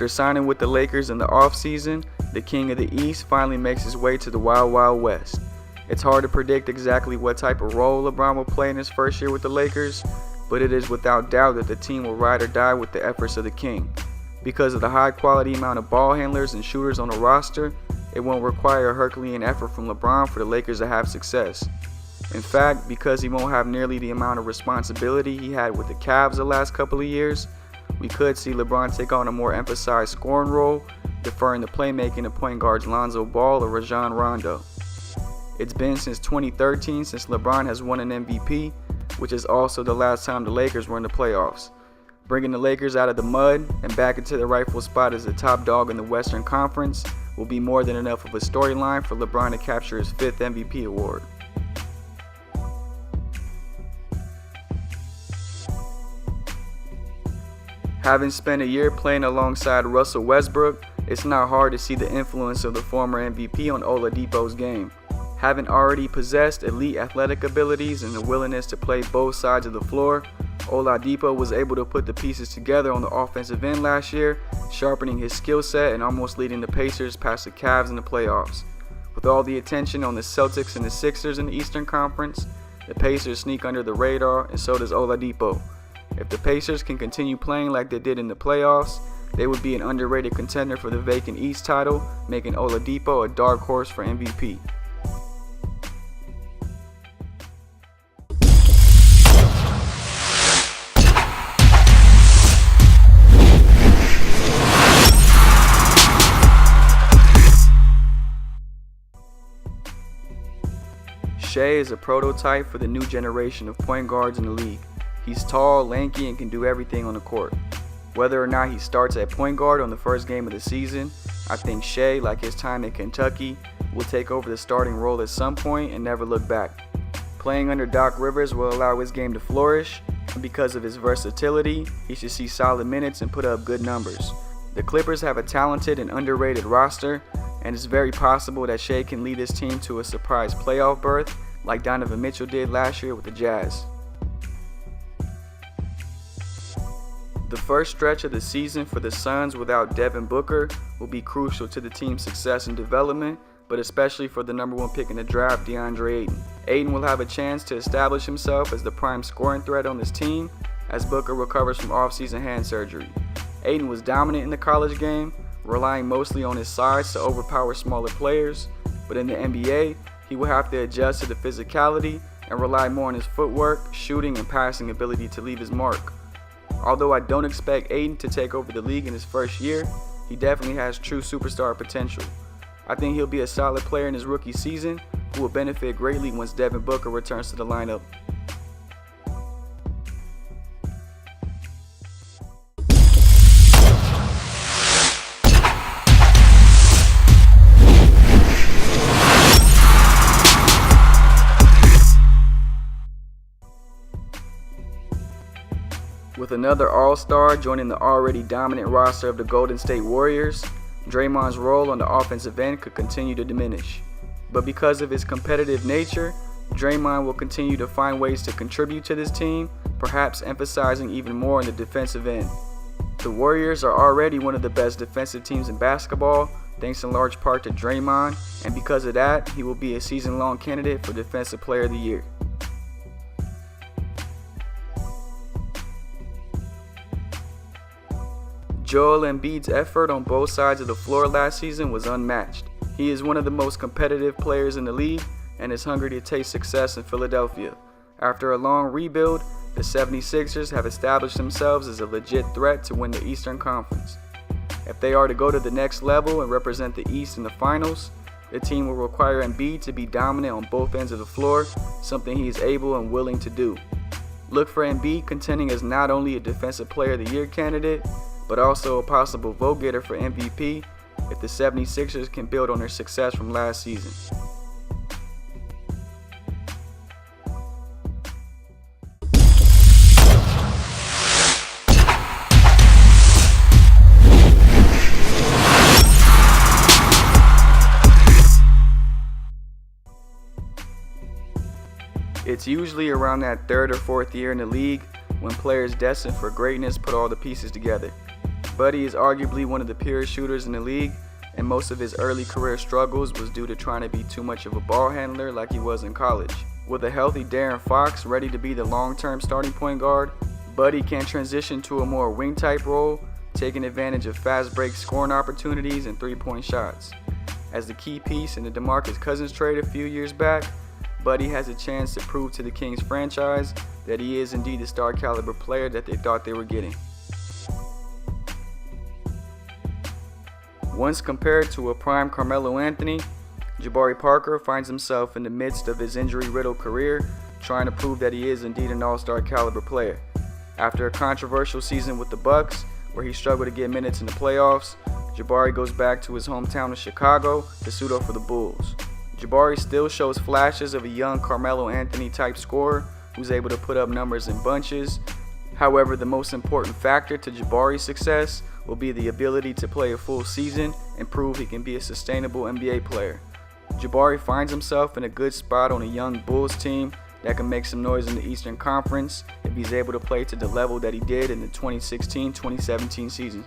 After signing with the Lakers in the offseason, the King of the East finally makes his way to the Wild Wild West. It's hard to predict exactly what type of role LeBron will play in his first year with the Lakers, but it is without doubt that the team will ride or die with the efforts of the King. Because of the high quality amount of ball handlers and shooters on the roster, it won't require a Herculean effort from LeBron for the Lakers to have success. In fact, because he won't have nearly the amount of responsibility he had with the Cavs the last couple of years, we could see LeBron take on a more emphasized scoring role, deferring the playmaking to point guards Lonzo Ball or Rajon Rondo. It's been since 2013 since LeBron has won an MVP, which is also the last time the Lakers were in the playoffs. Bringing the Lakers out of the mud and back into their rightful spot as the top dog in the Western Conference will be more than enough of a storyline for LeBron to capture his 5th MVP award. Having spent a year playing alongside Russell Westbrook, it's not hard to see the influence of the former MVP on Oladipo's game. Having already possessed elite athletic abilities and the willingness to play both sides of the floor, Oladipo was able to put the pieces together on the offensive end last year, sharpening his skill set and almost leading the Pacers past the Cavs in the playoffs. With all the attention on the Celtics and the Sixers in the Eastern Conference, the Pacers sneak under the radar, and so does Oladipo. If the Pacers can continue playing like they did in the playoffs, they would be an underrated contender for the vacant East title, making Oladipo a dark horse for MVP. Shai is a prototype for the new generation of point guards in the league. He's tall, lanky, and can do everything on the court. Whether or not he starts at point guard on the first game of the season, I think Shai, like his time in Kentucky, will take over the starting role at some point and never look back. Playing under Doc Rivers will allow his game to flourish, and because of his versatility, he should see solid minutes and put up good numbers. The Clippers have a talented and underrated roster, and it's very possible that Shai can lead his team to a surprise playoff berth like Donovan Mitchell did last year with the Jazz. The first stretch of the season for the Suns without Devin Booker will be crucial to the team's success and development, but especially for the number 1 pick in the draft, DeAndre Ayton. Ayton will have a chance to establish himself as the prime scoring threat on this team as Booker recovers from offseason hand surgery. Ayton was dominant in the college game, relying mostly on his size to overpower smaller players, but in the NBA, he will have to adjust to the physicality and rely more on his footwork, shooting, and passing ability to leave his mark. Although I don't expect Ayton to take over the league in his first year, he definitely has true superstar potential. I think he'll be a solid player in his rookie season who will benefit greatly once Devin Booker returns to the lineup. With another All-Star joining the already dominant roster of the Golden State Warriors, Draymond's role on the offensive end could continue to diminish. But because of his competitive nature, Draymond will continue to find ways to contribute to this team, perhaps emphasizing even more on the defensive end. The Warriors are already one of the best defensive teams in basketball, thanks in large part to Draymond, and because of that, he will be a season-long candidate for Defensive Player of the Year. Joel Embiid's effort on both sides of the floor last season was unmatched. He is one of the most competitive players in the league and is hungry to taste success in Philadelphia. After a long rebuild, the 76ers have established themselves as a legit threat to win the Eastern Conference. If they are to go to the next level and represent the East in the finals, the team will require Embiid to be dominant on both ends of the floor, something he is able and willing to do. Look for Embiid contending as not only a Defensive Player of the Year candidate, but also a possible vote-getter for MVP if the 76ers can build on their success from last season. It's usually around that 3rd or 4th year in the league when players destined for greatness put all the pieces together. Buddy is arguably one of the purest shooters in the league, and most of his early career struggles was due to trying to be too much of a ball handler like he was in college. With a healthy De'Aaron Fox ready to be the long-term starting point guard, Buddy can transition to a more wing-type role, taking advantage of fast break scoring opportunities and three-point shots. As the key piece in the DeMarcus Cousins trade a few years back, Buddy has a chance to prove to the Kings franchise that he is indeed the star caliber player that they thought they were getting. Once compared to a prime Carmelo Anthony, Jabari Parker finds himself in the midst of his injury-riddled career, trying to prove that he is indeed an all-star caliber player. After a controversial season with the Bucks, where he struggled to get minutes in the playoffs, Jabari goes back to his hometown of Chicago to suit up for the Bulls. Jabari still shows flashes of a young Carmelo Anthony type scorer who's able to put up numbers in bunches. However, the most important factor to Jabari's success will be the ability to play a full season and prove he can be a sustainable NBA player. Jabari finds himself in a good spot on a young Bulls team that can make some noise in the Eastern Conference if he's able to play to the level that he did in the 2016-2017 season.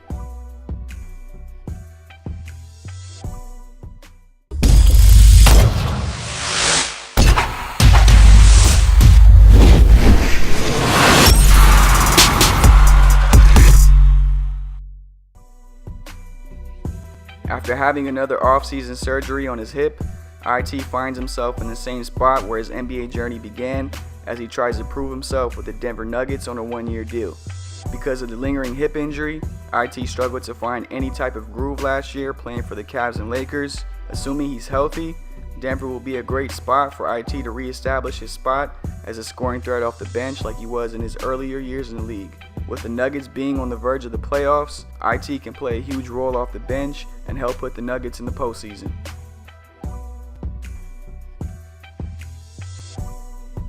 After having another offseason surgery on his hip, IT finds himself in the same spot where his NBA journey began as he tries to prove himself with the Denver Nuggets on a one-year deal. Because of the lingering hip injury, IT struggled to find any type of groove last year playing for the Cavs and Lakers. Assuming he's healthy, Denver will be a great spot for IT to reestablish his spot as a scoring threat off the bench like he was in his earlier years in the league. With the Nuggets being on the verge of the playoffs, IT can play a huge role off the bench and help put the Nuggets in the postseason.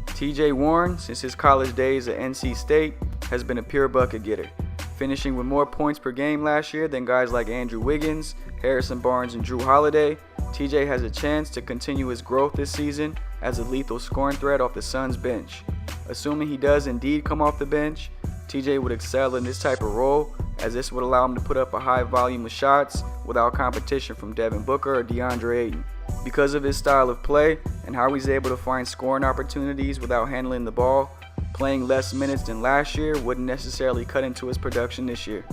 TJ Warren, since his college days at NC State, has been a pure bucket getter, finishing with more points per game last year than guys like Andrew Wiggins, Harrison Barnes, and Drew Holiday. TJ has a chance to continue his growth this season as a lethal scoring threat off the Suns bench. Assuming he does indeed come off the bench, TJ would excel in this type of role, as this would allow him to put up a high volume of shots without competition from Devin Booker or DeAndre Ayton. Because of his style of play and how he's able to find scoring opportunities without handling the ball, playing less minutes than last year wouldn't necessarily cut into his production this year.